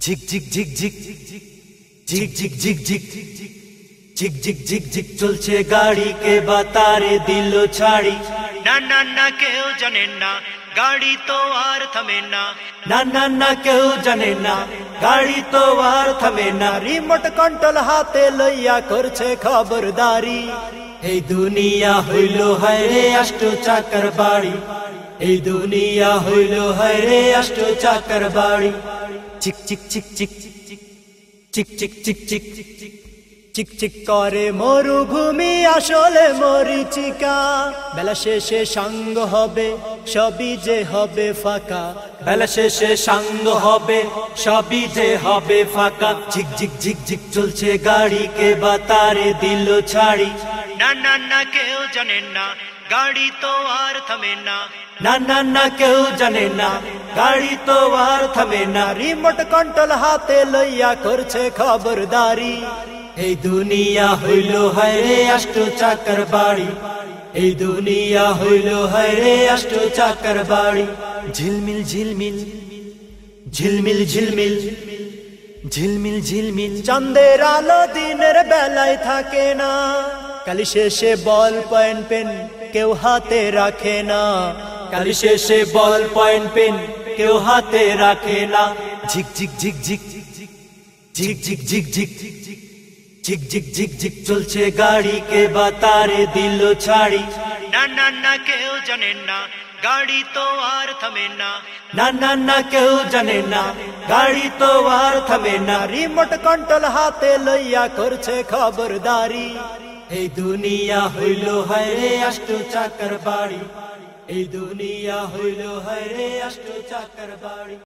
झिक झिक झिक झिक झिक झिक झिक झिक झिक झिक झिक झिक चलছে गाड़ी के बातारे दिलो छाड़ी ना ना ना केउ जाने ना गाड़ी तो आर थमे ना ना ना ना केउ जाने ना गाड़ी तो आर थमे ना रिमोट कंट्रोल हाथे लइया करছে खबरदारी এই দুনিয়া হইল হায় রে আষ্ট চাকার বাড়ি এই দুনিয়া হইল হায় রে আষ্ট চাকার বাড়ি চিক চিক চিক চিক চিক চিক চিক চিক চিক চিক করে মরুভূমি আসলে মরিচিকা বেলা শেষে সাঙ্গ হবে সবই যে হবে ফাঁকা বেলা শেষে সাঙ্গ হবে সবই যে হবে ফাঁকা ঝিক ঝিক ঝিক ঝিক চলছে গাড়ি কে বাতারে দিল ছাড়ি ना ना ना केउ जाने ना गाड़ी तो आर थमे ना ना ना ना केउ जाने ना गाड़ी तो आर थमे ना रिमोट कंट्रोल हाथे लइया करছে खबरदारी এই দুনিয়া হইল হায় রে আষ্ট চাকার বাড়ি এই দুনিয়া হইল হায় রে আষ্ট চাকার বাড়ি ঝিলমিল ঝিলমিল ঝিলমিল ঝিলমিল ঝিলমিল ঝিলমিল চাঁদের আলো দিনের বেলায় থাকে না কালি শেষে বল পয়েন্ট পেন কেউ হাতে রাখে না কালি শেষে বল পয়েন্ট পেন কেউ হাতে রাখে না ঝিক ঝিক ঝিক ঝিক ঝিক ঝিক ঝিক ঝিক ঝিক ঝিক ঝিক ঝিক চলছে গাড়ি কে বাতারে দিল ছাড়ি ना ना ना केउ जाने ना गाड़ी तो आर थमे ना ना ना ना केउ जाने ना गाड़ी तो आर थमे ना रिमोट कंट्रोल हाथे लइया करছে खबरदारी এই দুনিয়া হইল হায় রে আষ্ট চাকার বাড়ি এই দুনিয়া হইল হায় রে আষ্ট চাকার বাড়ি।